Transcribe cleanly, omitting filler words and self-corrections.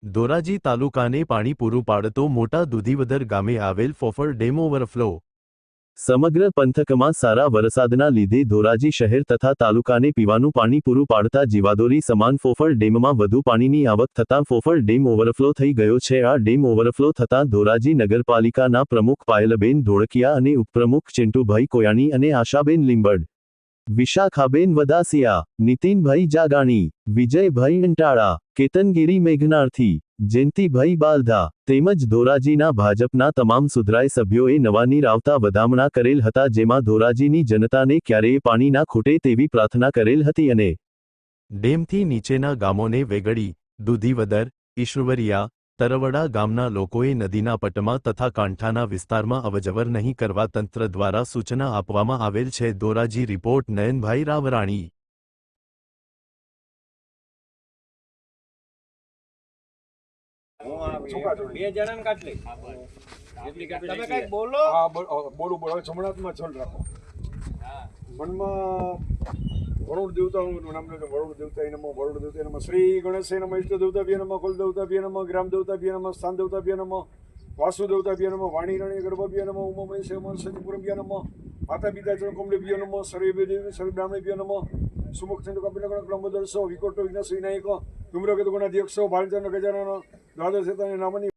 ધોરાજી તાલુકાને પાણી પૂરું પાડતો મોટા દુધીવદર ગામે આવેલ ફોફળ ડેમ ઓવરફ્લો। સમગ્ર પંથકમાં સારા વરસાદના લીધે ધોરાજી શહેર તથા તાલુકાને પીવાનું પાણી પૂરું પાડતા જીવાદોરી સમાન ફોફળ ડેમમાં વધુ પાણીની આવક થતાં ફોફળ ડેમ ઓવરફ્લો થઈ ગયો છે। આ ડેમ ઓવરફ્લો થતાં ધોરાજી નગરપાલિકાના પ્રમુખ પાયલબેન ધોળકિયા અને ઉપપ્રમુખ ચિંટુભાઈ કોયાણી અને આશાબેન લીંબડ, વિશાખાબેન વદાસિયા, નીતિનભાઈ જાગાણી, વિજયભાઈ અંટાળા, કેતનગીરી મેઘનાર્થી, જયંતિભાઈ બાલધા તેમજ ધોરાજીના ભાજપના તમામ સુધરાય સભ્યોએ નવા નીર આવતા વધામણા કરેલ હતા, જેમાં ધોરાજીની જનતાને ક્યારેય પાણી ના ખૂટે તેવી પ્રાર્થના કરેલ હતી અને ડેમથી નીચેના ગામોને વેગડી, દુધીવદર, ઈશ્વરિયા, તરવડા ગામના લોકોએ નદીના પટમાં તથા કાંઠાના વિસ્તારમાં અવજવર નહીં કરવા તંત્ર દ્વારા સૂચના આપવામાં આવેલ છે। ધોરાજી રિપોર્ટ નયનભાઈ રાવરાણી। વરુણ દેવતાનું નામ લે વરુણ દેવતા નમઃ, વરુણ દેવતા નમઃ, શ્રી ગણેશ નમઃ, ઇષ્ટ દેવતાભ્ય નમઃ, કુલ દેવતાભ્ય નમઃ, ગ્રામ દેવતાભ્ય નમઃ, સ્થાન દેવતાભ્ય નમઃ, વાસુ દેવતાભ્ય નમઃ, વાણી રાણી ગર્ભભ્ય નમઃ, ઉમા મહેશ સતીપુરભ્ય નમઃ, માતા પિતા ચણકોમભ્ય નમઃ, સર્વે દેવી સર્વે બ્રાહ્મણભ્ય નમઃ, સુમુખ ચંદ્ર કપિલ બ્રહ્મદર્શો વિકોટો વિઘ્નશ્રી નાયકો ધૂમ્રકેતુ ગણાધ્યક્ષો ભાલચંદ્ર ગજાનન દ્વાદશ નામની